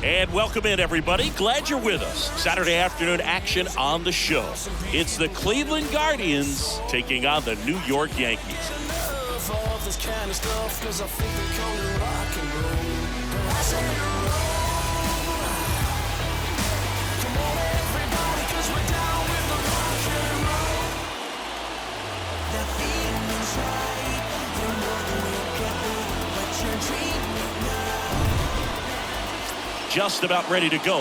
And welcome in, everybody. Glad you're with us. Saturday afternoon action on the show. It's the Cleveland Guardians taking on the New York Yankees. Just about ready to go,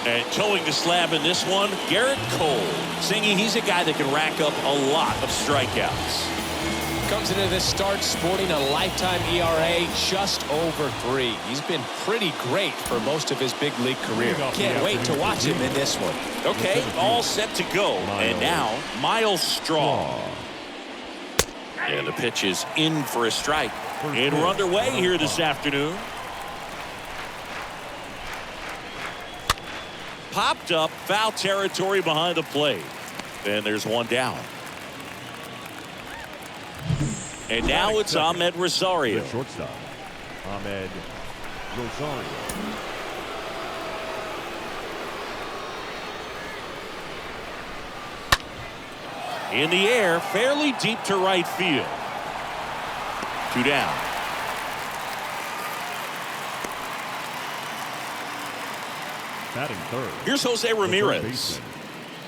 and towing the slab in this one, Garrett Cole. Singy, he's a guy that can rack up a lot of strikeouts. Comes into this start sporting a lifetime ERA just over 3. He's been pretty great for most of his big league career. Can't wait to watch him in this one. Okay, all set to go. And now, Miles Straw. And the pitch is in for a strike. And we're underway here this afternoon. Popped up, foul territory behind the plate. And there's one down. And now it's Ahmed Rosario. The shortstop, Ahmed Rosario. In the air, fairly deep to right field. 2 down. Batting third. Here's Jose Ramirez.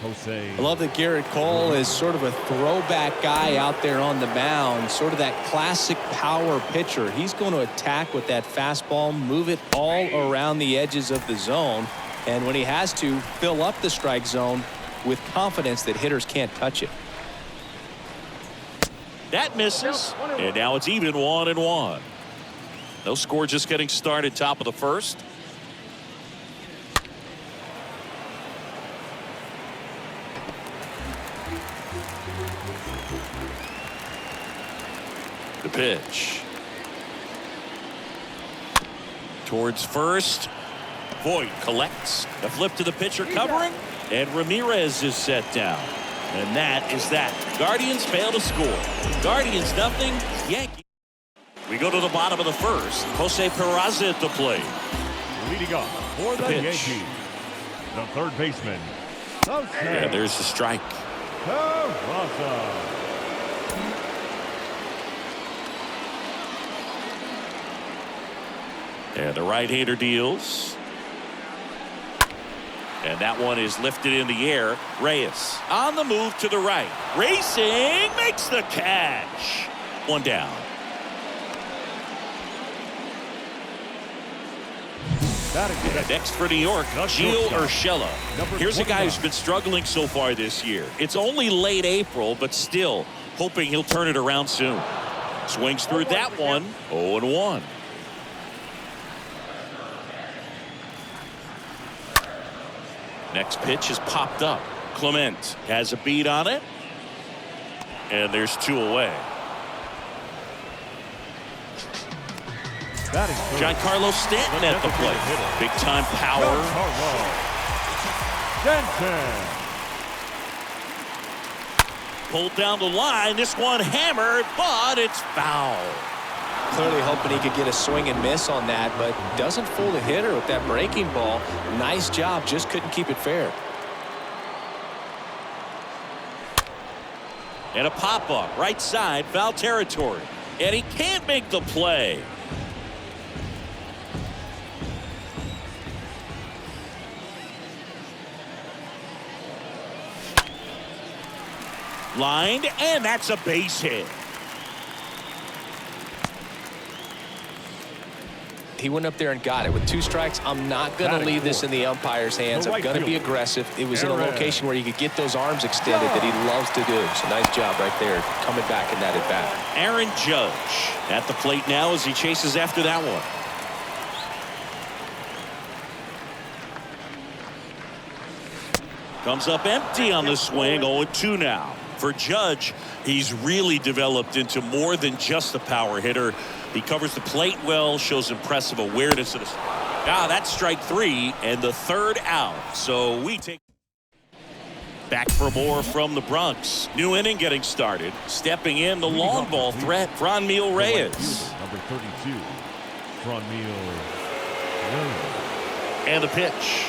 I love that Garrett Cole is sort of a throwback guy out there on the mound, sort of that classic power pitcher. He's going to attack with that fastball, move it all around the edges of the zone, and when he has to, fill up the strike zone with confidence that hitters can't touch it. That misses, and now it's even 1-1. No score, just getting started, top of the first. The pitch. Towards first. Voigt collects. The flip to the pitcher covering. And Ramirez is set down. And that is that. Guardians fail to score. Guardians nothing. Yankees. We go to the bottom of the first. Jose Peraza at the plate. Leading off for the Yankees, the third baseman. And there's the strike. Peraza. And the right-hander deals. And that one is lifted in the air. Reyes on the move to the right. Racing, makes the catch. 1 down. And next for New York, Gio Urshela. Here's a guy who's been struggling so far this year. It's only late April, but still hoping he'll turn it around soon. Swings through that one. 0-1. Next pitch is popped up. Clement has a beat on it. And there's 2 away. Giancarlo Stanton at the plate. Big time power. Pulled down the line. This one hammered, but it's foul. Clearly hoping he could get a swing and miss on that, but doesn't fool the hitter with that breaking ball. Nice job, just couldn't keep it fair. And a pop-up, right side, foul territory. And he can't make the play. Lined, and that's a base hit. He went up there and got it. With 2 strikes, I'm not going to leave this in the umpire's hands. I'm going to be aggressive. It was in a location where you could get those arms extended that he loves to do. So nice job right there, coming back in that at bat. Aaron Judge at the plate now as he chases after that one. Comes up empty on the swing. 0-2 now. For Judge, he's really developed into more than just a power hitter. He covers the plate well, shows impressive awareness of the. That's strike 3 and the 3rd out. So we take back for more from the Bronx. New inning getting started. Stepping in the long ball threat, Franmil Reyes. Number 32, Franmil Reyes. And the pitch.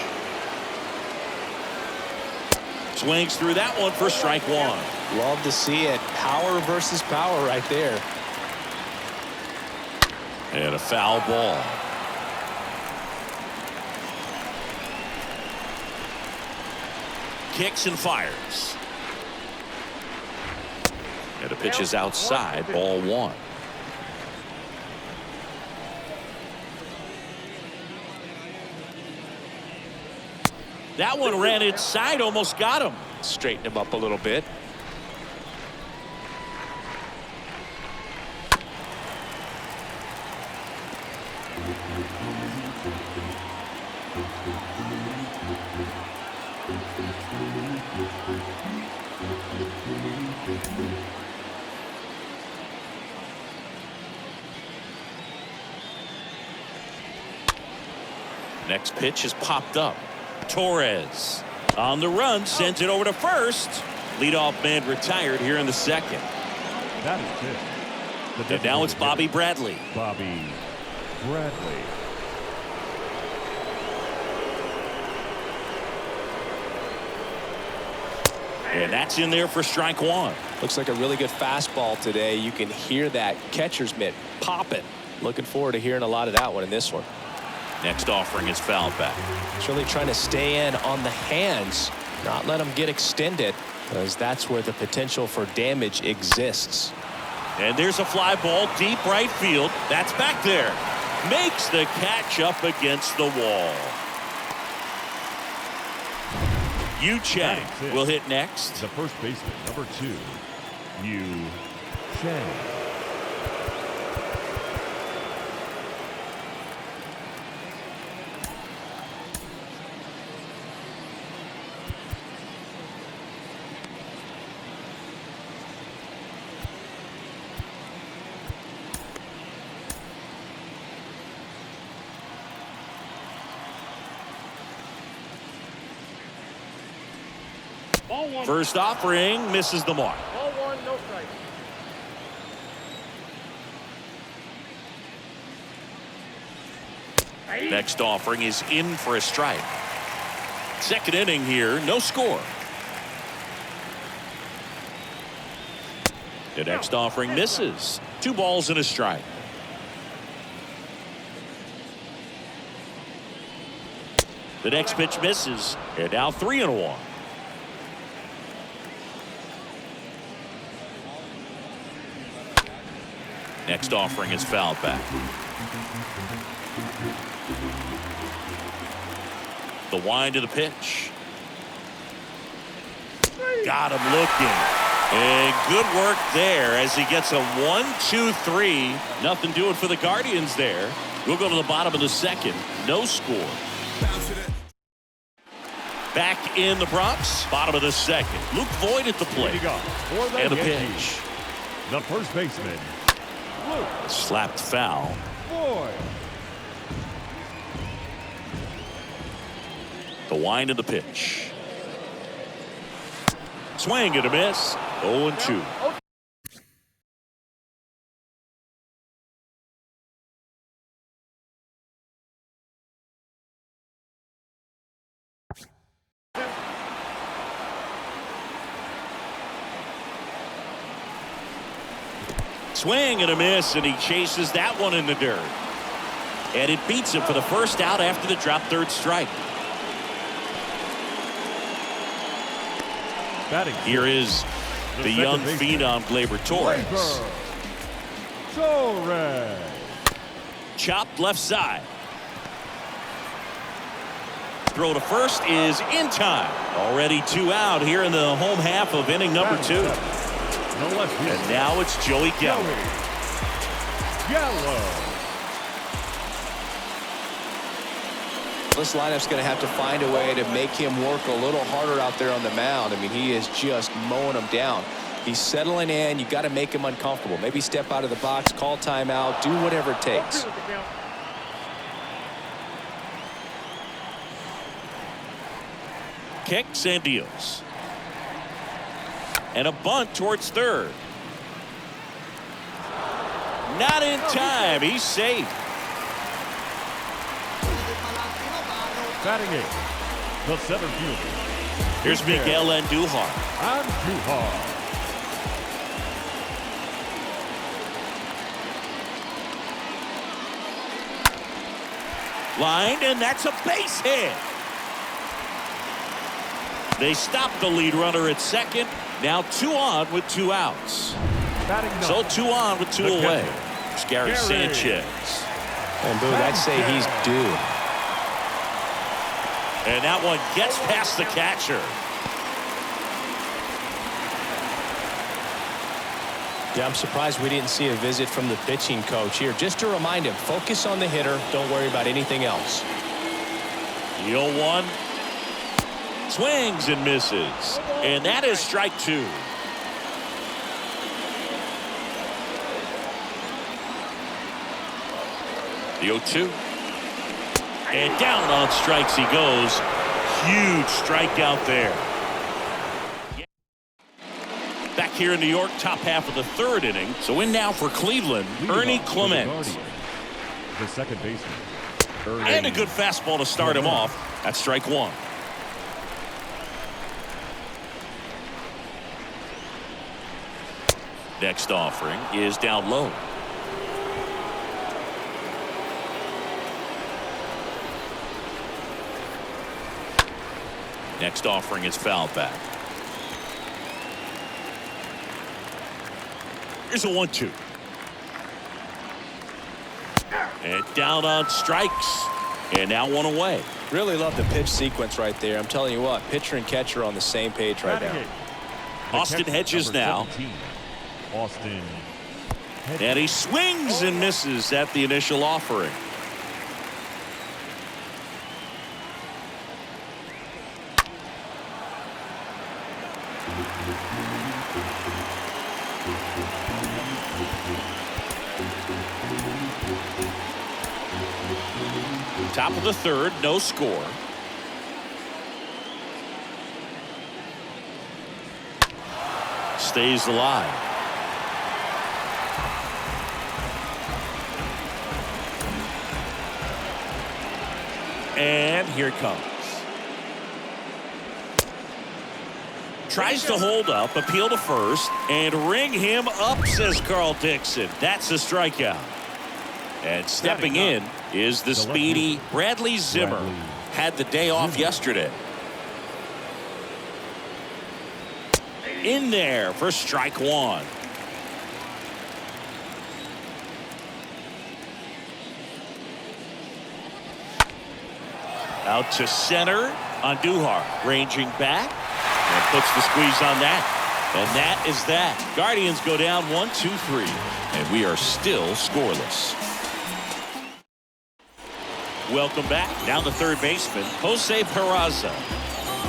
Swings through that one for strike one. Love to see it. Power versus power right there. And a foul ball. Kicks and fires. And the pitch is outside. Ball one. That one ran inside, almost got him. Straighten him up a little bit. Next pitch is popped up. Torres on the run, sends it over to first. Leadoff man retired here in the second. That is it. And now it's Bobby Bradley. Bobby Bradley. And that's in there for strike one. Looks like a really good fastball today. You can hear that catcher's mitt popping. Looking forward to hearing a lot of that one in this one. Next offering is fouled back. It's really trying to stay in on the hands, not let them get extended, because that's where the potential for damage exists. And there's a fly ball deep right field. That's back there. Makes the catch up against the wall. Yu Chang will hit next. The first baseman, number 2, Yu Chang. First offering misses the mark. Ball one, no strike. Next offering is in for a strike. Second inning here, no score. The next offering misses. 2 balls and a strike. The next pitch misses. And now 3-1. Next offering is fouled back. The wind of the pitch. Got him looking. And good work there as he gets a 1-2-3. Nothing doing for the Guardians there. We'll go to the bottom of the second. No score. Back in the Bronx. Bottom of the second. Luke Voigt at the plate. And the pitch. The first baseman, Luke Slapped foul. Voigt. The wind of the pitch. Swing and a miss. 0-2. Swing and a miss, and he chases that one in the dirt. And it beats him for the first out after the drop third strike. Batting Here is the young phenom Gleyber Torres. Torres. Chopped left side. Throw to first is in time. Already 2 out here in the home half of inning number 2. And now it's Joey Gallo. This lineup's going to have to find a way to make him work a little harder out there on the mound. I mean, he is just mowing them down. He's settling in. You got to make him uncomfortable. Maybe step out of the box, call timeout, do whatever it takes. Kicks and deals. And a bunt towards third. Not in time. He's safe. Batting eighth, the center fielder. Here's Miguel Andujar. Andujar. Line, and that's a base hit. They stopped the lead runner at second. Now 2 on with 2 outs. So 2 on with 2 away. It's Gary Sanchez. And Boo, I'd say he's due. And that one gets past the catcher. Yeah, I'm surprised we didn't see a visit from the pitching coach here. Just to remind him, focus on the hitter. Don't worry about anything else. The 0-1. Swings and misses. And that is strike 2. The 0-2. And down on strikes he goes. Huge strikeout there. Back here in New York, top half of the 3rd inning. So in now for Cleveland, Ernie Clement. The second baseman. And a good fastball to start him off. That's strike 1. Next offering is down low. Next offering is fouled back. Here's a 1-2. And down on strikes. And now 1 away. Really love the pitch sequence right there. I'm telling you what, pitcher and catcher are on the same page right now. Austin Hedges now. Austin. And he swings and misses at the initial offering. Top of the 3rd, no score. Stays alive. And here it comes. Tries to hold up, appeal to first, and ring him up, says Carl Dixon. That's a strikeout. And stepping in is the speedy Bradley Zimmer. Had the day off yesterday. In there for strike 1. Out to center. Andujar ranging back. And puts the squeeze on that. And that is that. Guardians go down 1-2-3. And we are still scoreless. Welcome back. Now the 3rd baseman, Jose Peraza.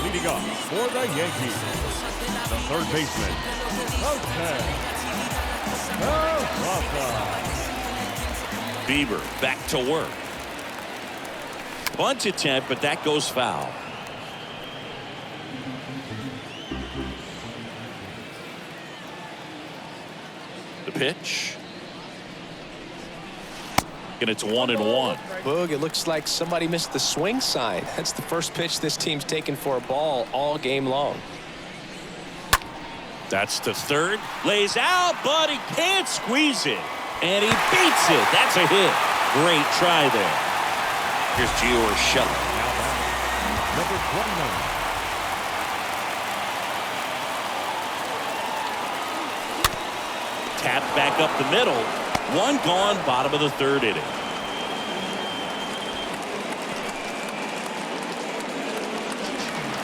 Leading off for the Yankees, the 3rd baseman, Jose Peraza. Bieber back to work. Bunt attempt, but that goes foul. The pitch. And it's 1-1. Boog, it looks like somebody missed the swing sign. That's the first pitch this team's taken for a ball all game long. That's to 3rd. Lays out, but he can't squeeze it. And he beats it. That's a hit. Great try there. Here's Gio Urshela. Number 29. Tapped back up the middle. 1 gone, bottom of the 3rd inning.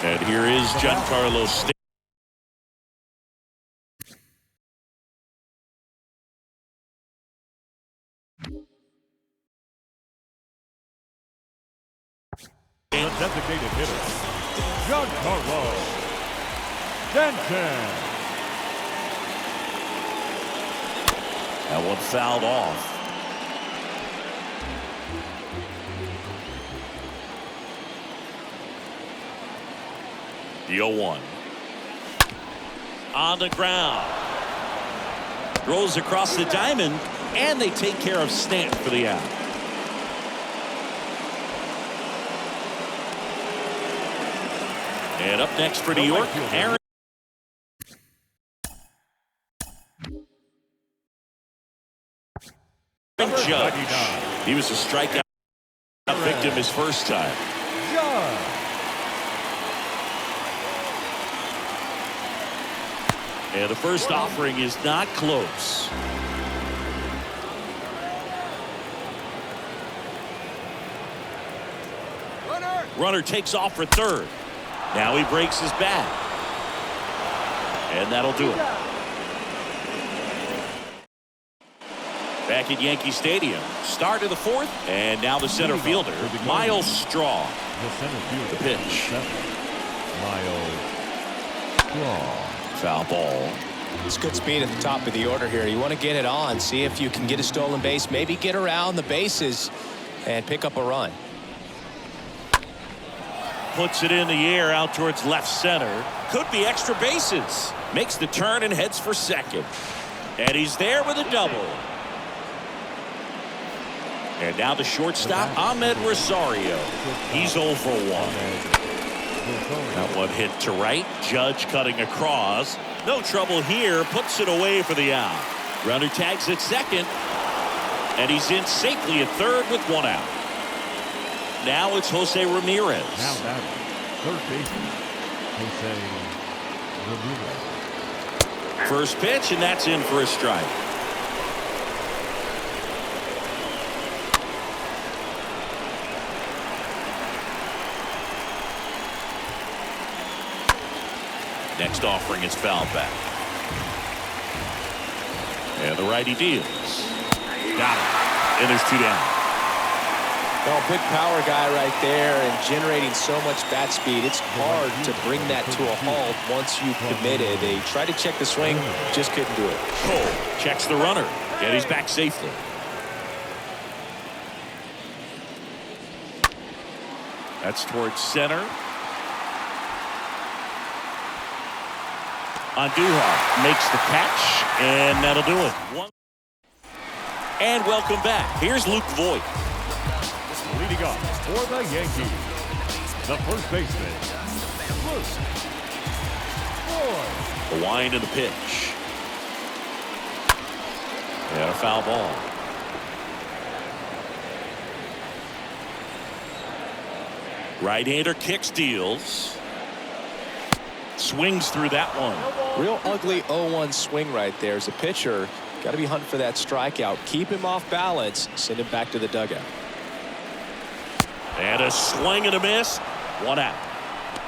And here is Giancarlo Stanton. The designated hitter, Giancarlo Stanton. That one fouled off. The 0-1. On the ground. Throws across the diamond, and they take care of Stanton for the out. And up next for New York, Aaron Judge. He was a strikeout victim his first time. And the first offering is not close. Runner takes off for third. Now he breaks his back. And that'll do it. Back at Yankee Stadium. Start of the fourth. And now the center fielder, Miles Straw. The pitch. Miles Straw. Foul ball. It's good speed at the top of the order here. You want to get it on, see if you can get a stolen base, maybe get around the bases and pick up a run. Puts it in the air out towards left center. Could be extra bases. Makes the turn and heads for second. And he's there with a double. And now the shortstop, Ahmed Rosario. He's 0 for 1. That one hit to right. Judge cutting across. No trouble here. Puts it away for the out. Runner tags at second. And he's in safely at third with 1 out. Now it's Jose Ramirez. Now that third baseman, Jose Ramirez. First pitch, and that's in for a strike. Next offering is fouled back. And the righty deals. Got it. And there's 2 down. Well, big power guy right there and generating so much bat speed. It's hard to bring that to a halt once you've committed. They tried to check the swing, just couldn't do it. Cole checks the runner, and he's back safely. That's towards center. Andujar makes the catch, and that'll do it. And welcome back. Here's Luke Voigt. Leading off for the Yankees, the first baseman, Luke Voigt. The wind and the pitch. And a foul ball. Right-hander kicks, deals. Swings through that one. Real ugly 0-1 swing right there. As a pitcher, got to be hunting for that strikeout. Keep him off balance. Send him back to the dugout. And a swing and a miss. 1 out.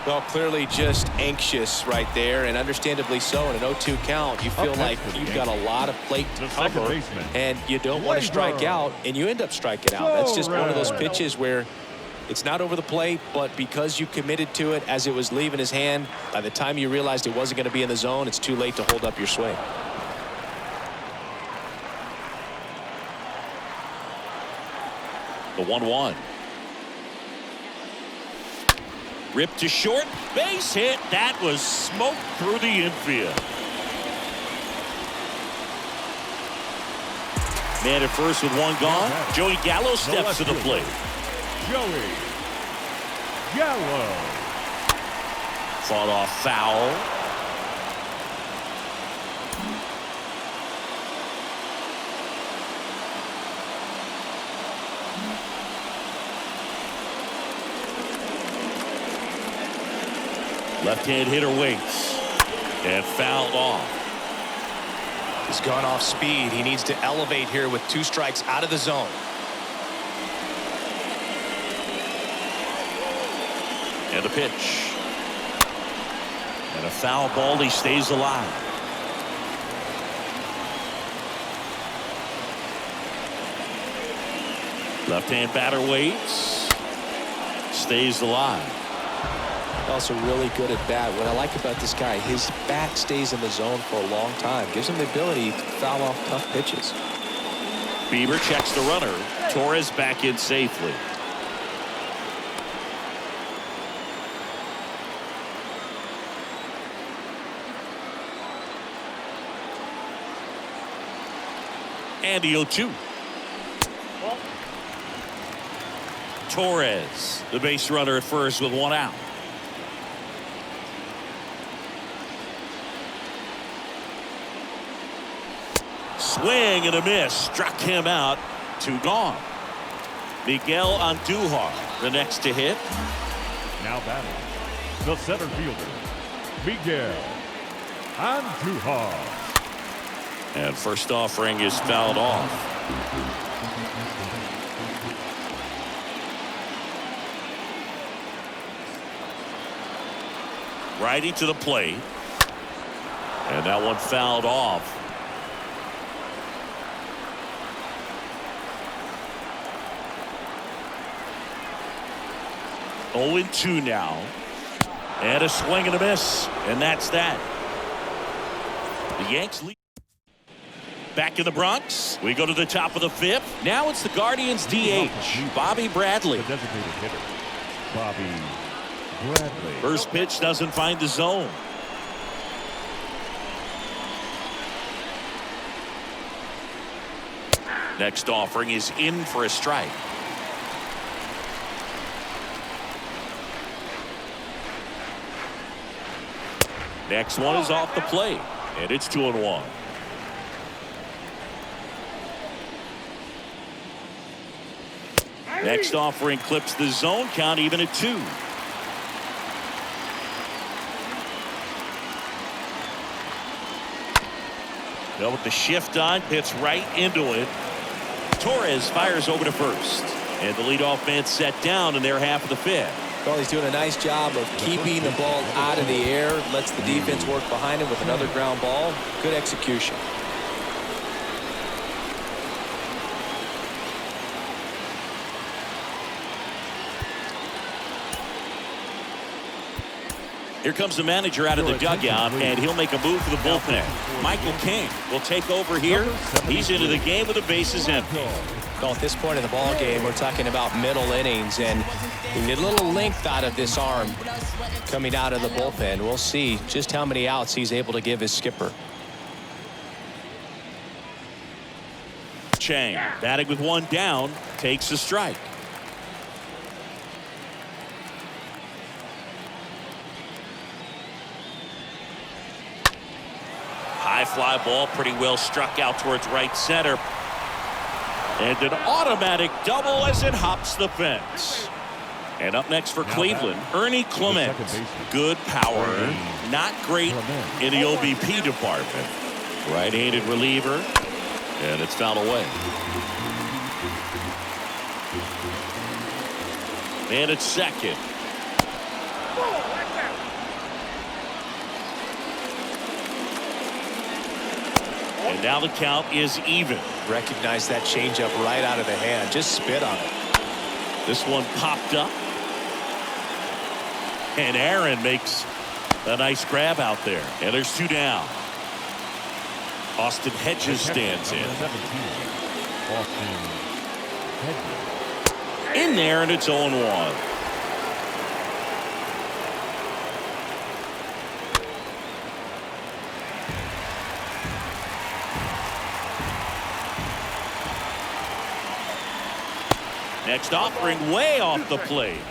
Well, clearly just anxious right there, and understandably so. In an 0-2 count, you feel like you've got a lot of plate to cover, and you don't want to strike out, and you end up striking out. That's just one of those pitches where it's not over the plate, but because you committed to it as it was leaving his hand, by the time you realized it wasn't going to be in the zone, it's too late to hold up your swing. The 1-1. Ripped to short, base hit. That was smoked through the infield. Man at first with 1 gone. Joey Gallo steps to the plate. Joey Gallo. Fought off foul. Left-hand hitter waits and fouled off. He's gone off speed. He needs to elevate here with 2 strikes out of the zone. And a pitch. And a foul ball. He stays alive. Left-hand batter waits. Stays alive. Also really good at bat. What I like about this guy, his bat stays in the zone for a long time. Gives him the ability to foul off tough pitches. Bieber checks the runner. Torres back in safely. And the 0-2. Torres, the base runner at first with 1 out. swing and a miss. Struck him out. 2 gone. Miguel Andujar, the next to hit. Now batting, the center fielder, Miguel Andujar. And first offering is fouled off. Righty to the plate. And that one fouled off. Oh, 0-2 now. And a swing and a miss. And that's that. The Yanks lead. Back in the Bronx. We go to the top of the 5th. Now it's the Guardians DH, Bobby Bradley. The designated hitter, Bobby Bradley. First pitch doesn't find the zone. Next offering is in for a strike. Next one is off the plate, and it's 2-1. Next offering clips the zone, count even at 2. Well, with the shift on, hits right into it. Torres fires over to first, and the leadoff man set down in their half of the 5th. Well, he's doing a nice job of keeping the ball out of the air. Lets the defense work behind him with another ground ball. Good execution. Here comes the manager out of the dugout, and he'll make a move for the bullpen. Michael King will take over here. He's into the game with the bases empty. Well, at this point in the ball game, we're talking about middle innings, and we get a little length out of this arm coming out of the bullpen. We'll see just how many outs he's able to give his skipper. Chang, batting with 1 down, takes a strike. High fly ball, pretty well struck out towards right center. And an automatic double as it hops the fence. And up next for Cleveland, Ernie Clement. Good power, not great in the OBP department. Right-handed reliever, and it's fouled away. And it's second. And now the count is even. Recognize that changeup right out of the hand. Just spit on it. This one popped up. And Aaron makes a nice grab out there. And there's 2 down. Austin Hedges stands in. In there, and it's 0-1. Next offering way off the plate.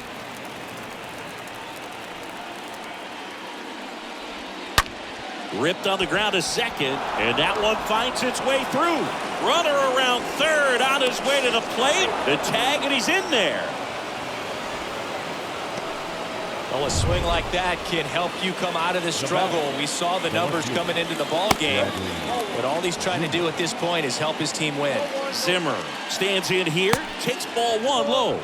Ripped on the ground to second, and that one finds its way through. Runner around third on his way to the plate. The tag, and he's in there. Well, a swing like that can help you come out of the struggle. We saw the numbers coming into the ball game, but all he's trying to do at this point is help his team win. Zimmer stands in here, takes ball 1 low.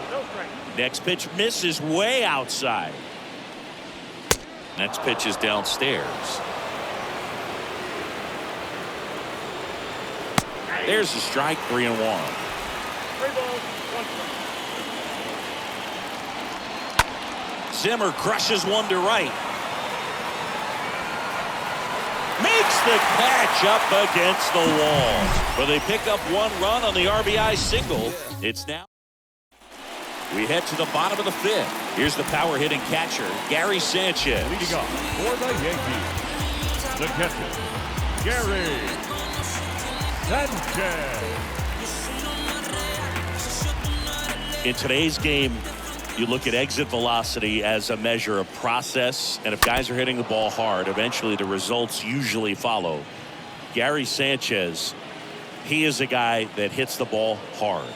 Next pitch misses way outside. Next pitch is downstairs. There's a strike, 3-1. Zimmer crushes one to right. Makes the catch up against the wall. But they pick up 1 run on the RBI single. It's now. We head to the bottom of the 5th. Here's the power hitting catcher, Gary Sanchez. Leading off for the Yankees, the catcher, Gary Sanchez. In today's game, you look at exit velocity as a measure of process, and if guys are hitting the ball hard, eventually the results usually follow. Gary Sanchez He is a guy that hits the ball hard.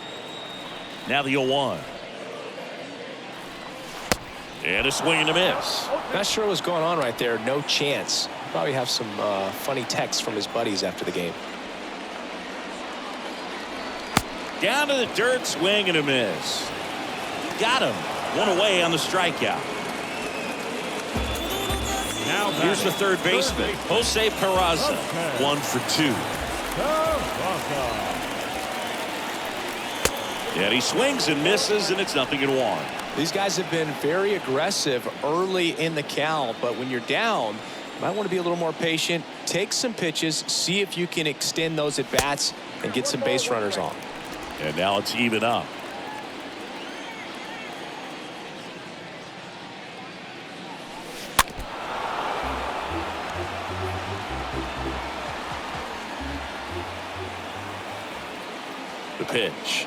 Now the 0-1. And a swing and a miss. Not sure what's going on right there. No chance. Probably have some funny texts from his buddies after the game. Down to the dirt, swing and a miss. Got him. One away on the strikeout. Now here's the third baseman, Jose Peraza. 1 for 2. And he swings and misses, and it's 0-1. These guys have been very aggressive early in the count, but when you're down, you might want to be a little more patient. Take some pitches, see if you can extend those at bats and get some base runners on. And now it's even up. The pitch.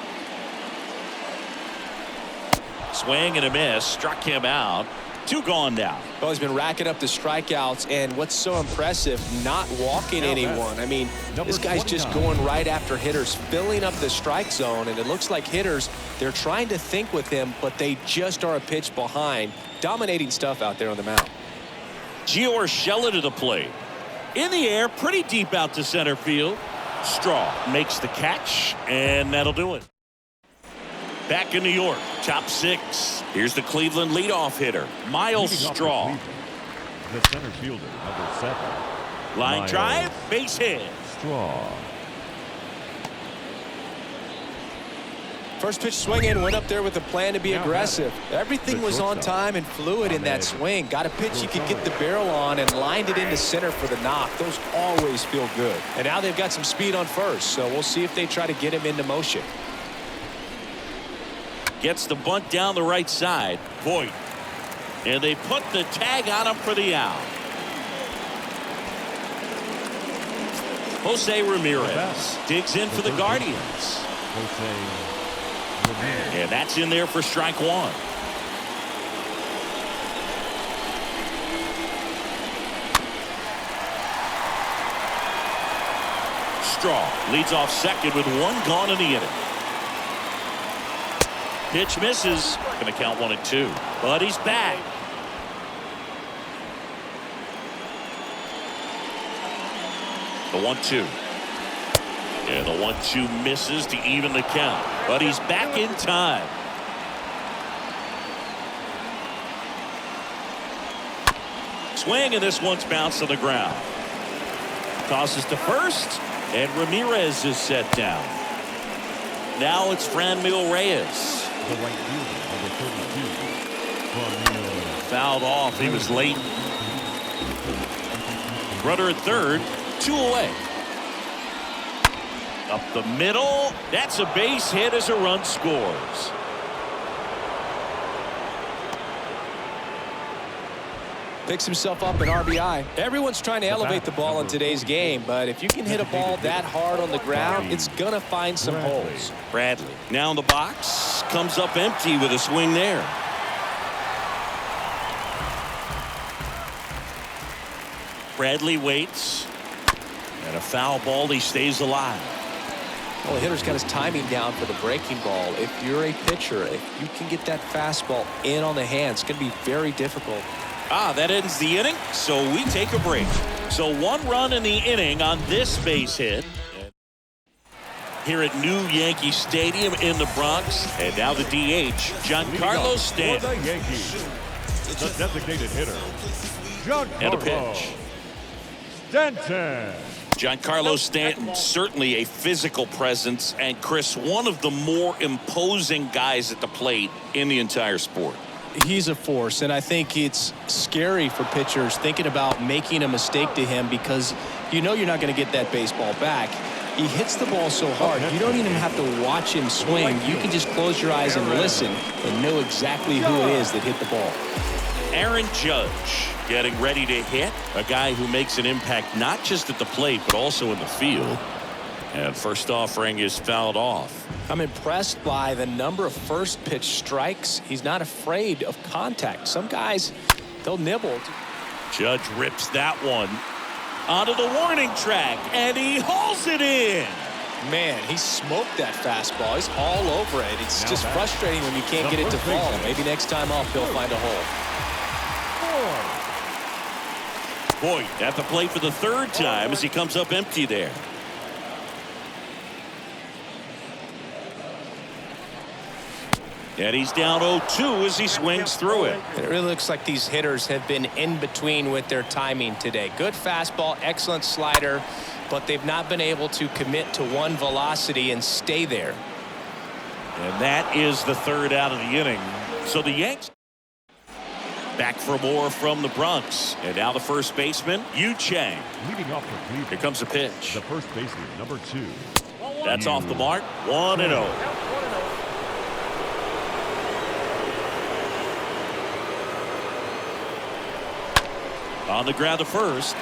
Swing and a miss. Struck him out. 2 gone now. Well, he's been racking up the strikeouts, and what's so impressive, not walking anyone. I mean, this guy's just going right after hitters, filling up the strike zone, and it looks like hitters, they're trying to think with him, but they just are a pitch behind. Dominating stuff out there on the mound. Gio Urshela to the plate. In the air, pretty deep out to center field. Straw makes the catch, and that'll do it. Back in New York, top 6. Here's the Cleveland leadoff hitter, Miles Straw. The center fielder, number 7. Line Miles drive, base hit. Straw. First pitch swing in, went up there with a plan to be aggressive. Everything was on time and fluid in that swing. Got a pitch you could get the barrel on and lined it into center for the knock. Those always feel good. And now they've got some speed on first, so we'll see if they try to get him into motion. Gets the bunt down the right side. Voit. And they put the tag on him for the out. Jose Ramirez digs in for the Guardians. And that's in there for strike 1. Straw leads off second with 1 gone in the inning. Pitch misses. Going to count 1 and 2. But he's back. The 1-2. And the 1-2 misses to even the count. But he's back in time. Swing, and this one's bounced on the ground. Tosses to first, and Ramirez is set down. Now it's Franmil Reyes. The right fielder, number 32. Fouled off. He was late. Runner at third. 2 away. Up the middle. That's a base hit as a run scores. Picks himself up an RBI. Everyone's trying to elevate the ball in today's game, but if you can hit a ball that hard on the ground, it's going to find some holes. Bradley now in the box. Comes up empty with a swing there. Bradley waits. And a foul ball. He stays alive. Well, the hitter's got his timing down for the breaking ball. If you're a pitcher, if you can get that fastball in on the hand, it's going to be very difficult. That ends the inning, so we take a break. So 1 run in the inning on this base hit. Here at New Yankee Stadium in the Bronx. And now the DH, Giancarlo Stanton. For the Yankees, the designated hitter, Giancarlo And a pitch. Stanton. Giancarlo Stanton, certainly a physical presence, and Chris, one of the more imposing guys at the plate in the entire sport. He's a force, and I think it's scary for pitchers thinking about making a mistake to him because you know you're not going to get that baseball back. He hits the ball so hard, you don't even have to watch him swing. You can just close your eyes and listen and know exactly who it is that hit the ball. Aaron Judge getting ready to hit. A guy who makes an impact not just at the plate, but also in the field. And first offering is fouled off. I'm impressed by the number of first pitch strikes. He's not afraid of contact. Some guys, they'll nibble. Judge rips that one onto the warning track, and he hauls it in. Man, he smoked that fastball. He's all over it. It's just frustrating when you can't get it to fall. Maybe next time off he'll find a hole. Boyd at the plate for the third time as he comes up empty there. And he's down 0-2 as he swings through it. It really looks like these hitters have been in between with their timing today. Good fastball, excellent slider, but they've not been able to commit to one velocity and stay there. And that is the third out of the inning. So the Yanks back for more from the Bronx. And now the first baseman, Yu Chang. Leading off for Cleveland. Here comes a pitch. The first baseman, number 2. That's off the mark. 1-0. On the ground to first.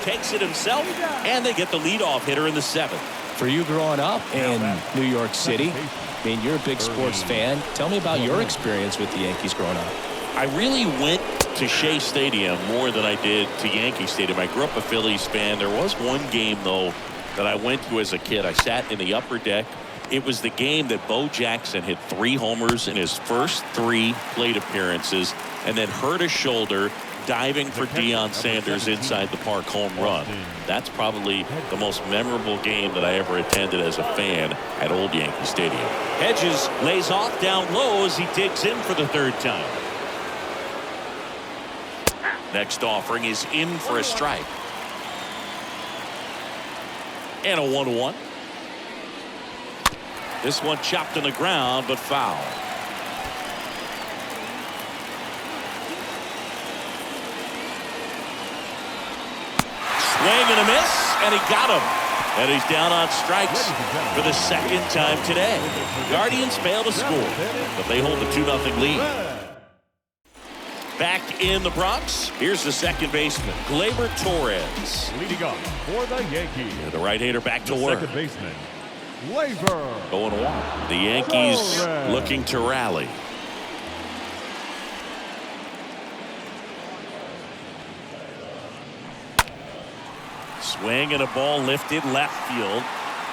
Takes it himself, and they get the leadoff hitter in the 7th. For you growing up in New York City, I mean, you're a big sports fan. Tell me about your experience with the Yankees growing up. I really went to Shea Stadium more than I did to Yankee Stadium. I grew up a Phillies fan. There was one game, though, that I went to as a kid. I sat in the upper deck. It was the game that Bo Jackson hit 3 homers in his first 3 plate appearances and then hurt his shoulder diving for Deion Sanders inside the park home run. That's probably the most memorable game that I ever attended as a fan at Old Yankee Stadium. Hedges lays off down low as he digs in for the 3rd time. Next offering is in for a strike. And a 1-1. This one chopped on the ground, but foul. Swing and a miss, and he got him. And he's down on strikes for the 2nd time today. Guardians fail to score, but they hold a 2-0 lead. Back in the Bronx, here's the second baseman, Gleyber Torres. Leading up for the Yankees. And the right-hander back to work. Second baseman, Gleyber. 0-1. The Yankees looking to rally. Swing and a ball lifted left field.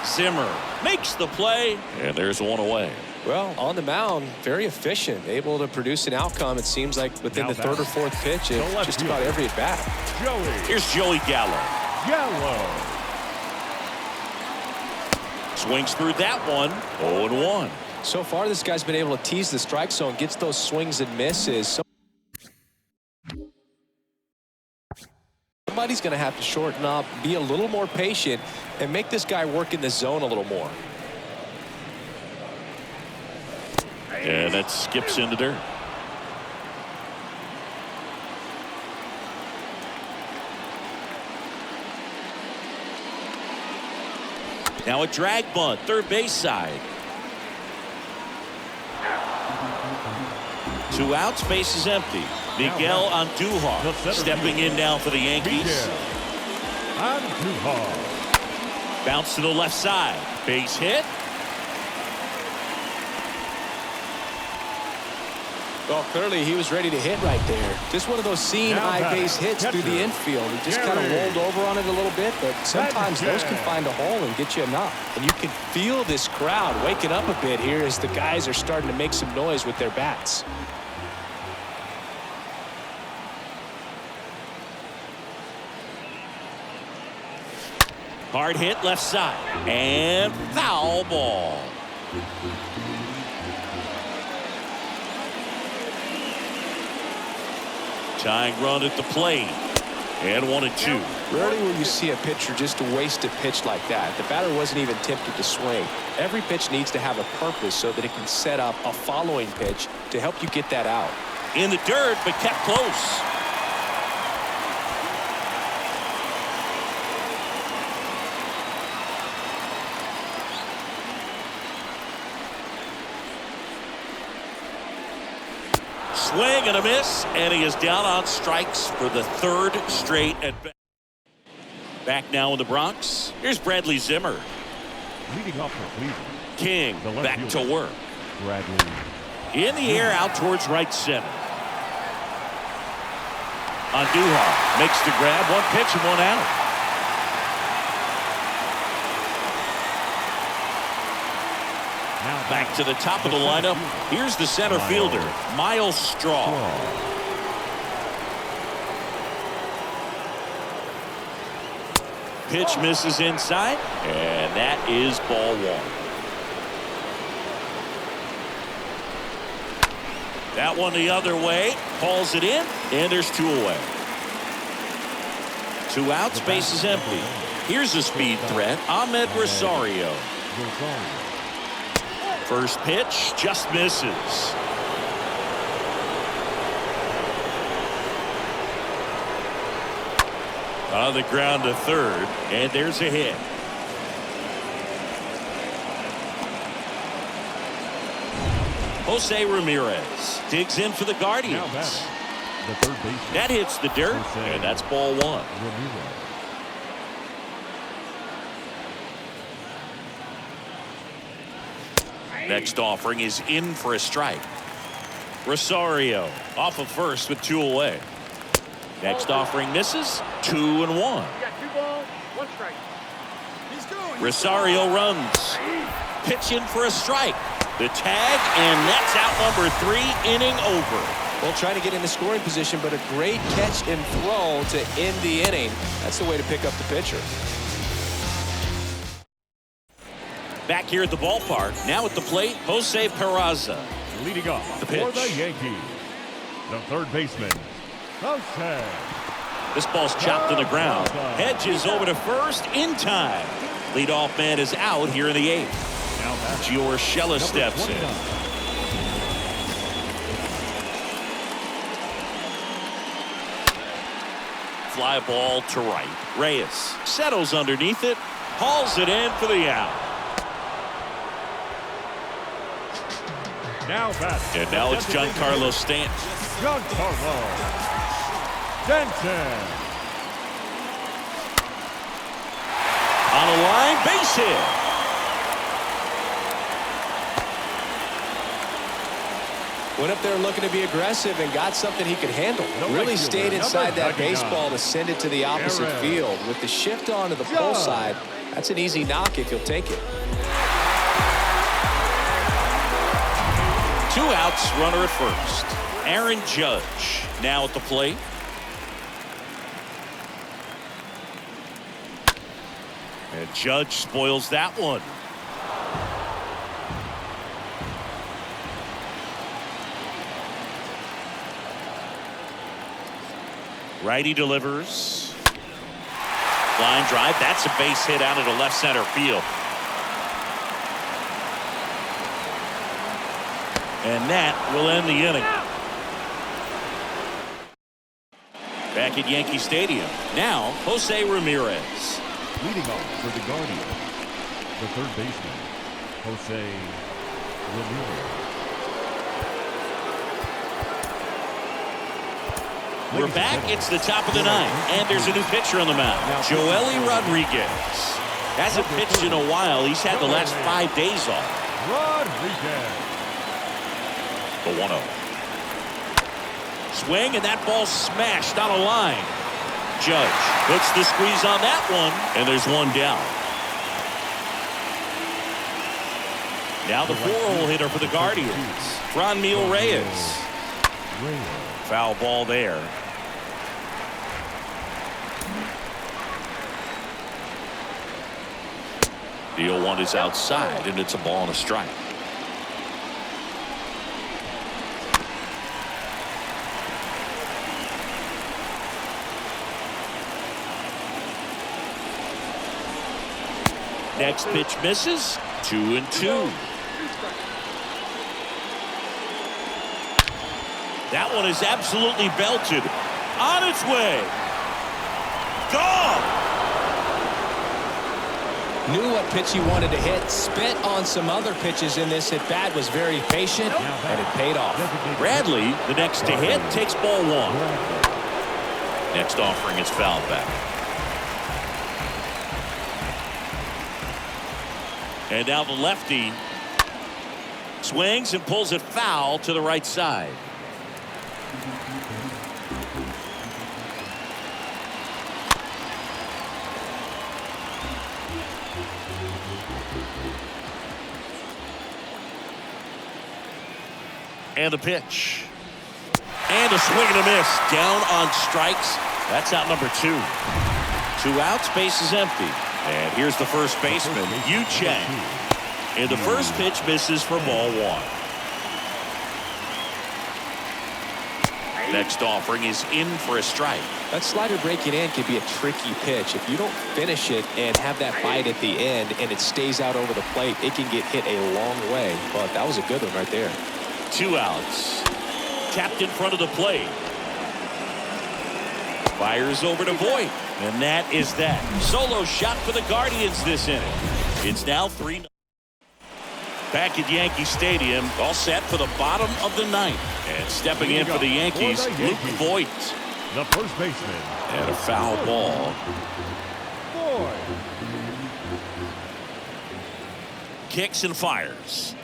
Zimmer makes the play, and there's one away. Well, on the mound, very efficient, able to produce an outcome, it seems like, within the 3rd or 4th pitch of just about every at bat. Here's Joey Gallo. Swings through that one. 0-1. So far, this guy's been able to tease the strike zone, gets those swings and misses. Somebody's going to have to shorten up, be a little more patient, and make this guy work in the zone a little more. And that skips into dirt. Now a drag bunt, 3rd base side. 2 outs, base is empty. Miguel Andujar stepping in now for the Yankees. Bounce to the left side. Base hit. Well, clearly he was ready to hit right there. Just one of those seeing eye base hits through the infield. He just kind of rolled over on it a little bit, but sometimes those can find a hole and get you a knock. And you can feel this crowd waking up a bit here as the guys are starting to make some noise with their bats. Hard hit left side. And foul ball. Tying run at the plate. And 1-2. Rarely will you see a pitcher just waste a pitch like that. The batter wasn't even tempted to swing. Every pitch needs to have a purpose so that it can set up a following pitch to help you get that out. In the dirt, but kept close. Swing and a miss, and he is down on strikes for the 3rd straight at bat. Back now in the Bronx. Here's Bradley Zimmer. Leading off for Cleveland. King back to work. Bradley. In the air out towards right center. Andujar makes the grab. 1 pitch and 1 out. Back to the top of the lineup. Here's the center fielder, Miles Straw. Pitch misses inside, and that is ball one. That one the other way, calls it in, and there's two away. 2 outs, base is empty. Here's a speed threat, Ahmed Rosario. First pitch just misses. On the ground to third, and there's a hit. Jose Ramirez digs in for the Guardians. That hits the dirt, and that's ball one. Next offering is in for a strike. Rosario off of first with 2 away. Next offering misses, 2-1. You got 2 balls, 1 strike. Rosario runs. Pitch in for a strike. The tag, and that's out number 3, inning over. Well, trying to get into scoring position, but a great catch and throw to end the inning. That's the way to pick up the pitcher. Back here at the ballpark, now at the plate, Jose Peraza. Leading off The for pitch. the Yankees, the third baseman, Jose. This ball's chopped to the ground. Hedges over to first in time. Leadoff man is out here in the 8th. Now batting, Giorgella steps in. Fly ball to right. Reyes settles underneath it, hauls it in for the out. Now batting. And now it's Giancarlo Stanton. Giancarlo Stanton. On a line, base hit. Went up there looking to be aggressive and got something he could handle. Really stayed inside that baseball to send it to the opposite field. With the shift on to the pull side, that's an easy knock if he'll take it. 2 outs, runner at first. Aaron Judge now at the plate. And Judge spoils that one. Righty delivers. Line drive. That's a base hit out into left center field. And that will end the inning. Back at Yankee Stadium. Now, Jose Ramirez. Leading off for the Guardians, the third baseman, Jose Ramirez. We're back. It's the top of the 9th, and there's a new pitcher on the mound. Joely Rodriguez hasn't pitched in a while. He's had the last 5 days off. Rodriguez. The 1-0. Swing, and that ball smashed on a line. Judge puts the squeeze on that one, and there's one down. Now the 4-hole hitter for the Guardians, Franmil Reyes. Foul ball there. The 0-1 is outside, and it's a ball and a strike. Next pitch misses. 2-2. That one is absolutely belted. On its way. Gone. Knew what pitch he wanted to hit. Spent on some other pitches in this at-bat. Was very patient, and it paid off. Bradley, the next to hit, takes ball 1. Next offering is fouled back. And now the lefty swings and pulls it foul to the right side. And a pitch. And a swing and a miss. Down on strikes. That's out number 2. 2 outs, base is empty. And here's the first baseman, Yu Chang. And the first pitch misses for ball 1. Next offering is in for a strike. That slider breaking in can be a tricky pitch. If you don't finish it and have that bite at the end and it stays out over the plate, it can get hit a long way. But that was a good one right there. 2 outs. Tapped in front of the plate. Fires over to Voit. And that is that. Solo shot for the Guardians this inning. It's now 3-0. Back at Yankee Stadium, all set for the bottom of the 9th. And stepping in for the Yankees, Luke Voit. The first baseman. And a foul ball. Kicks and fires.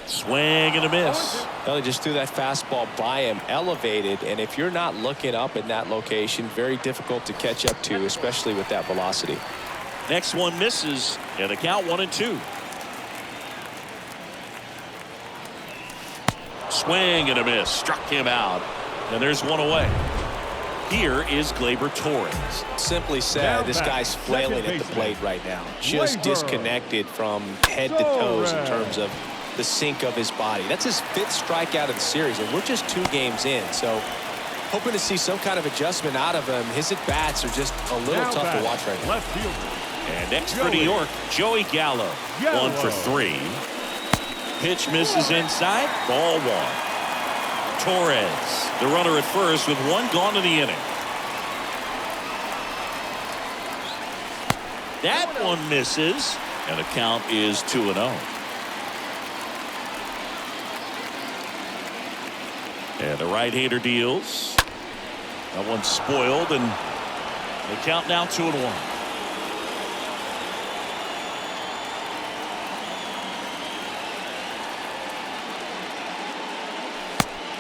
Swing and a miss. Well, he just threw that fastball by him, elevated, and if you're not looking up in that location, very difficult to catch up to, especially with that velocity. Next one misses, and the count 1-2. Swing and a miss. Struck him out. And there's one away. Here is Gleyber Torres. Simply said, this guy's flailing at the plate right now. Just disconnected from head to toes in terms of the sink of his body. That's his 5th strikeout of the series, and we're just 2 games in. So hoping to see some kind of adjustment out of him. His at-bats are just a little tough to watch right now. Left fielder. And next for New York, Joey Gallo. 1 for 3. Pitch misses inside. Ball 1. Torres, the runner at first with 1 gone in the inning. That one misses, and the count is 2-0. And the right-hander deals. That one's spoiled, and the count now 2-1.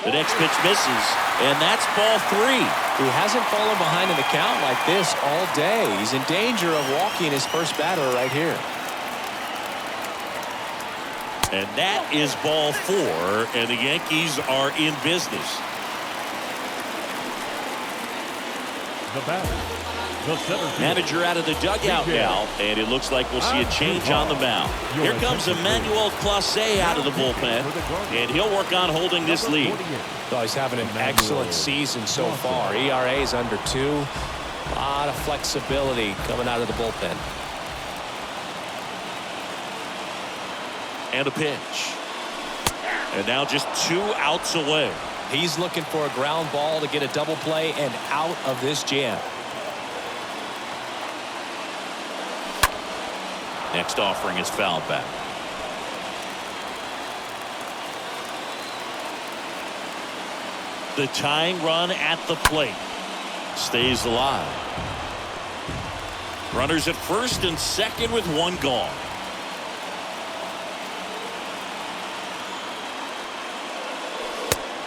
The next pitch misses, and that's ball 3. He hasn't fallen behind in the count like this all day. He's in danger of walking his first batter right here. And that is ball 4, and the Yankees are in business. The batter, the center fielder. Manager out of the dugout now, and it looks like we'll see a change on the mound. Here comes Emmanuel Clase out of the bullpen, and he'll work on holding this lead. Well, he's having an excellent season so far. ERA is under 2. A lot of flexibility coming out of the bullpen. And a pitch. And now just 2 outs away. He's looking for a ground ball to get a double play and out of this jam. Next offering is fouled back. The tying run at the plate stays alive. Runners at first and second with 1 gone.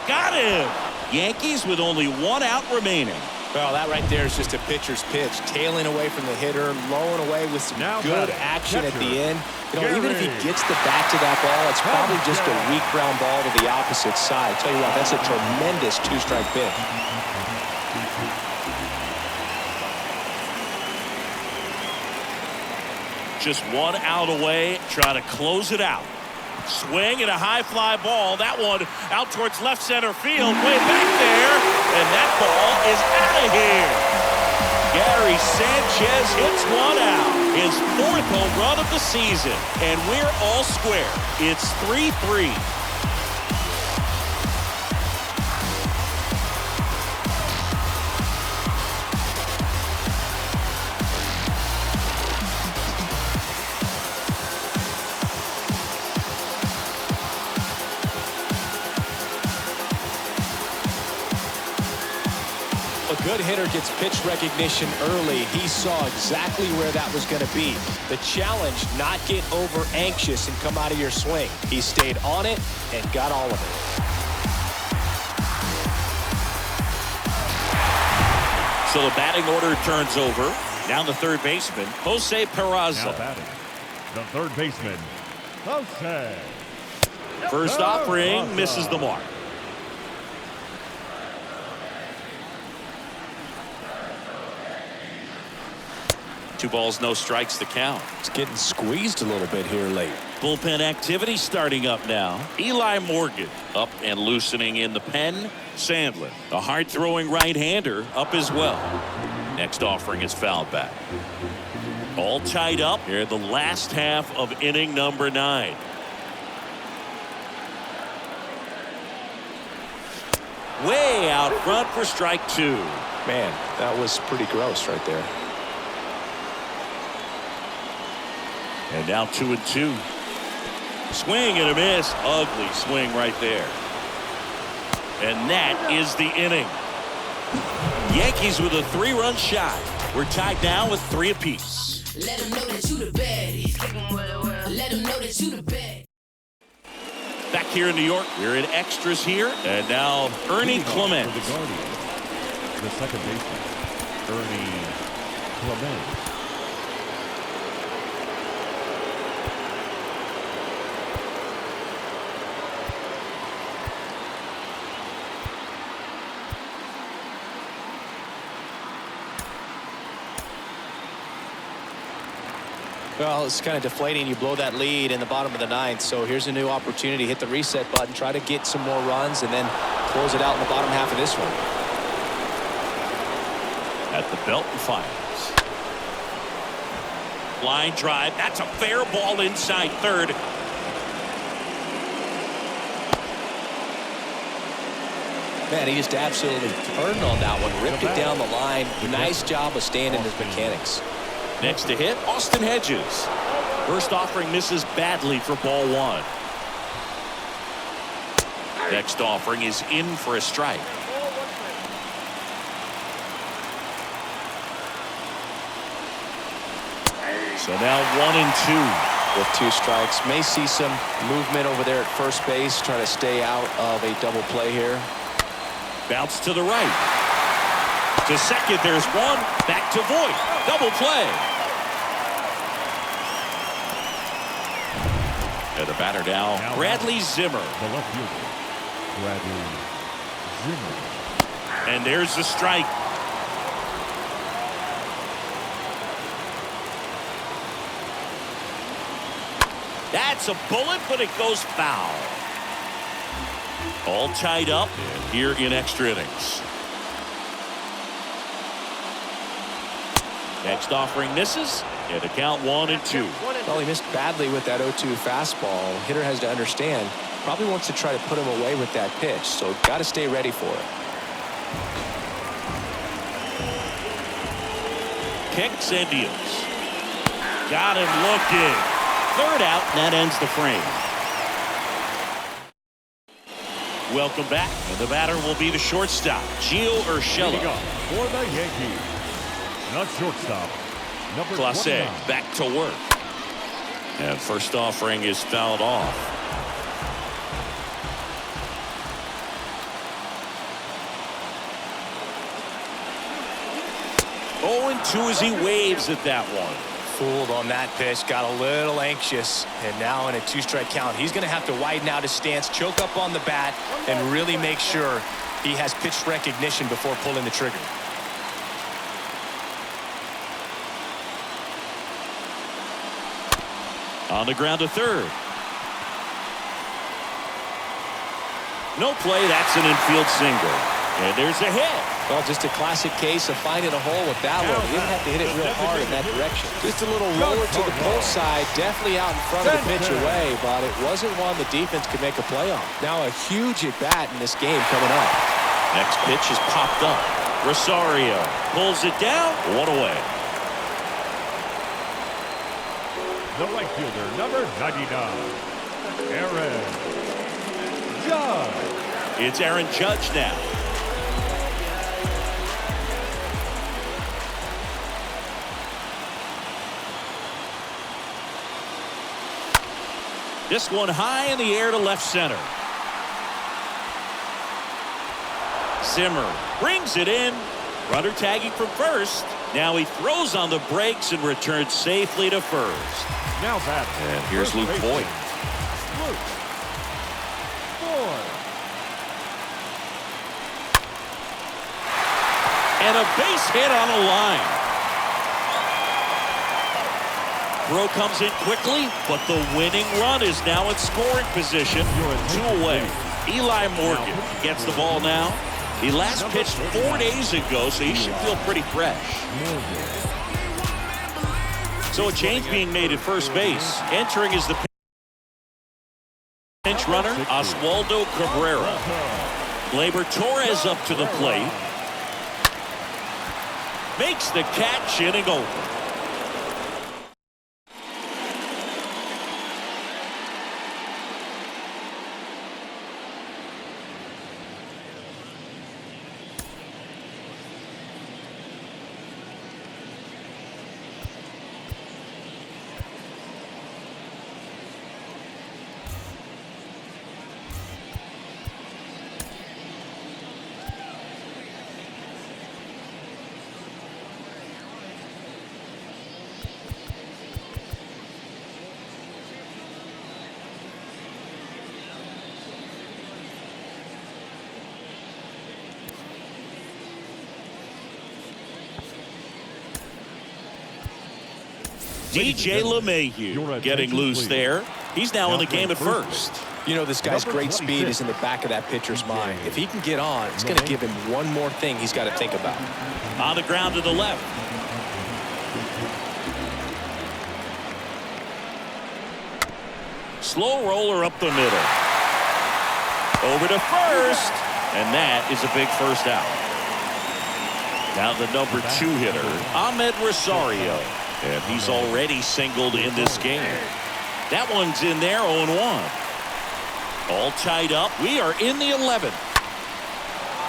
Got him! Yankees with only 1 out remaining. Well, that right there is just a pitcher's pitch. Tailing away from the hitter, lowing away with some good action at the end. You know, even if he gets the bat to that ball, it's probably just a weak ground ball to the opposite side. I tell you what, that's a tremendous 2-strike pitch. Just 1 out away, trying to close it out. Swing and a high fly ball. That one out towards left center field, way back there, and that ball is out of here. Gary Sanchez hits 1 out, his 4th home run of the season, and we're all square. It's 3-3. A good hitter gets pitch recognition early. He saw exactly where that was going to be. The challenge, not get over anxious and come out of your swing. He stayed on it and got all of it. So the batting order turns over. Now the third baseman, Jose Peraza. Now batting, the third baseman, Jose. First offering misses the mark. Two balls, no strikes to count. It's getting squeezed a little bit here late. Bullpen activity starting up now. Eli Morgan up and loosening in the pen. Sandlin, a hard-throwing right-hander, up as well. Next offering is fouled back. All tied up here, the last half of inning number 9. Way out front for strike 2. Man, that was pretty gross right there. And now 2-2. Swing and a miss. Ugly swing right there. And that is the inning. Yankees with a 3-run shot. We're tied now with 3 apiece. Let them know that you the baddest. Let them know that you the best. Back here in New York, we're in extras here. And now Ernie Clement. For the Guardians, the second baseman, Ernie Clement. Well, it's kind of deflating. You blow that lead in the bottom of the 9th. So here's a new opportunity. Hit the reset button. Try to get some more runs and then close it out in the bottom half of this one. At the belt and fires. Line drive. That's a fair ball inside third. Man, he just absolutely turned on that one. Ripped it down the line. Nice job of staying in his mechanics. Next to hit, Austin Hedges. First offering misses badly for ball 1. Next offering is in for a strike. So now 1-2. With 2 strikes. May see some movement over there at first base. Try to stay out of a double play here. Bounce to the right. To second, there's one. Back to Voigt. Double play. And the batter now, Bradley Zimmer. The left fielder, Bradley Zimmer. And there's the strike. That's a bullet, but it goes foul. All tied up and here in extra innings. Next offering misses, and the count 1-2. Well, he missed badly with that 0-2 fastball. Hitter has to understand, probably wants to try to put him away with that pitch, so got to stay ready for it. Kicks and deals. Got him looking. Third out, and that ends the frame. Welcome back, and the batter will be the shortstop, Gio Urshela. For the Yankees, not shortstop, number Clase 29. back to work. And first offering is fouled off. Oh, and 2 as he waves at that one. Fooled on that pitch, got a little anxious, and now in a 2-strike count, he's going to have to widen out his stance, choke up on the bat, and really make sure he has pitch recognition before pulling the trigger. On the ground to third. No play, that's an infield single. And there's a hit. Well, just a classic case of finding a hole with that one. He didn't have to hit it real hard in that direction. Just a little lower to the pull side, definitely out in front of the pitch away, but it wasn't one the defense could make a play on. Now a huge at-bat in this game coming up. Next pitch is popped up. Rosario pulls it down, 1 away. The right fielder, number 99, Aaron Judge. It's Aaron Judge now. This one high in the air to left center. Zimmer brings it in. Runner tagging from first. Now he throws on the brakes and returns safely to first. Now back. And here's Luke Voigt. And a base hit on a line. Throw comes in quickly, but the winning run is now in scoring position. Two away. Eli Morgan gets the ball now. He last pitched 4 days ago, so he should feel pretty fresh. So a change being made at first base. Entering is the pinch runner, Oswaldo Cabrera. Gleyber Torres up to the plate. Makes the catch, inning over. DJ LeMahieu getting loose there. He's now in the game at first. You know, this guy's great speed is in the back of that pitcher's mind. If he can get on, it's going to give him one more thing he's got to think about. On the ground to the left. Slow roller up the middle. Over to first. And that is a big first out. Now the number 2 hitter, Ahmed Rosario. And he's already singled in this game. That one's in there, 0-1. All tied up. We are in the 11th.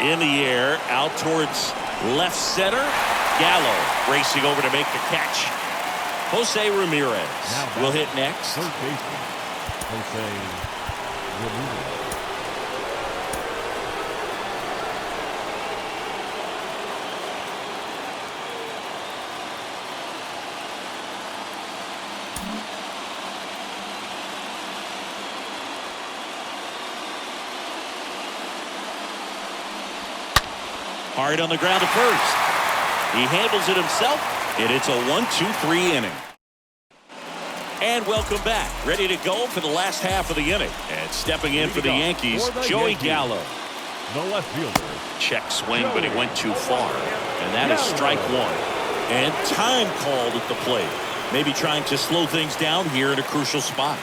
In the air, out towards left center. Gallo racing over to make the catch. Jose Ramirez will hit next. Third baseman, Jose Ramirez. Hard on the ground to first. He handles it himself, and it's a 1-2-3 inning. And welcome back. Ready to go for the last half of the inning. And stepping in for the Yankees, Joey Gallo. The left fielder. Check swing, but he went too far. And that is strike 1. And time called at the plate. Maybe trying to slow things down here in a crucial spot.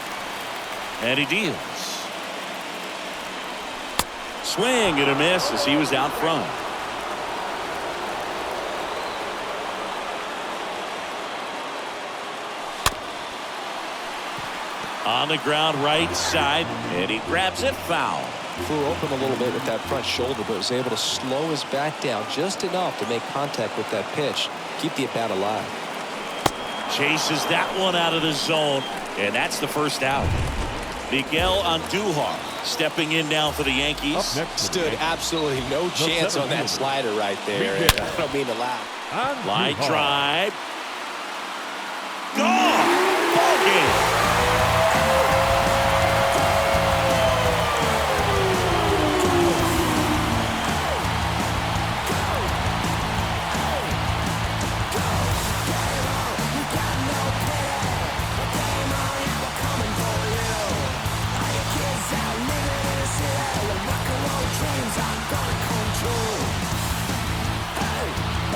And he deals. Swing and a miss as he was out front. On the ground right side, and he grabs it foul. Flew open a little bit with that front shoulder, but was able to slow his back down just enough to make contact with that pitch. Keep the at-bat alive. Chases that one out of the zone, and that's the first out. Miguel Andujar stepping in now for the Yankees. Stood absolutely no chance on that slider right there. And I don't mean to laugh. Line drive. Gone! Ball game.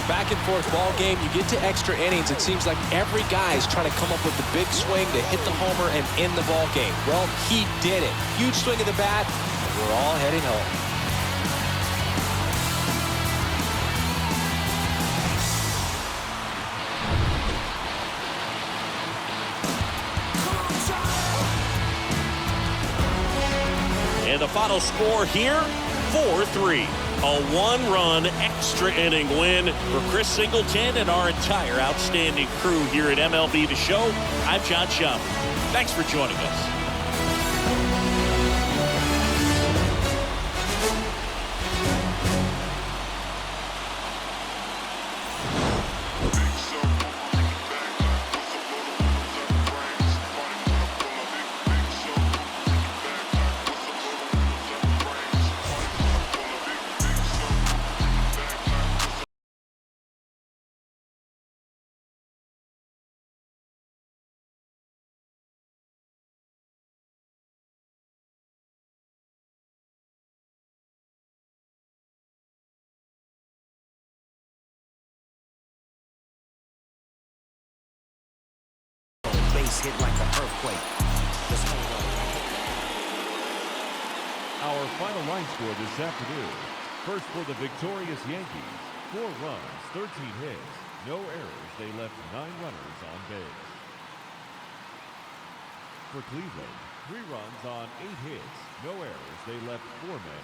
Back and forth ball game. You get to extra innings, it seems like every guy is trying to come up with the big swing to hit the homer and end the ball game. Well, he did it. Huge swing of the bat, and we're all heading home. And the final score here, 4-3. A 1-run extra inning win for Chris Singleton and our entire outstanding crew here at MLB The Show. I'm John Schaub. Thanks for joining us. base hit like an earthquake. Let's hold on. Our final line score this afternoon. First for the victorious Yankees, 4 runs, 13 hits, no errors. They left 9 runners on base. For Cleveland, 3 runs on 8 hits, no errors. They left 4 men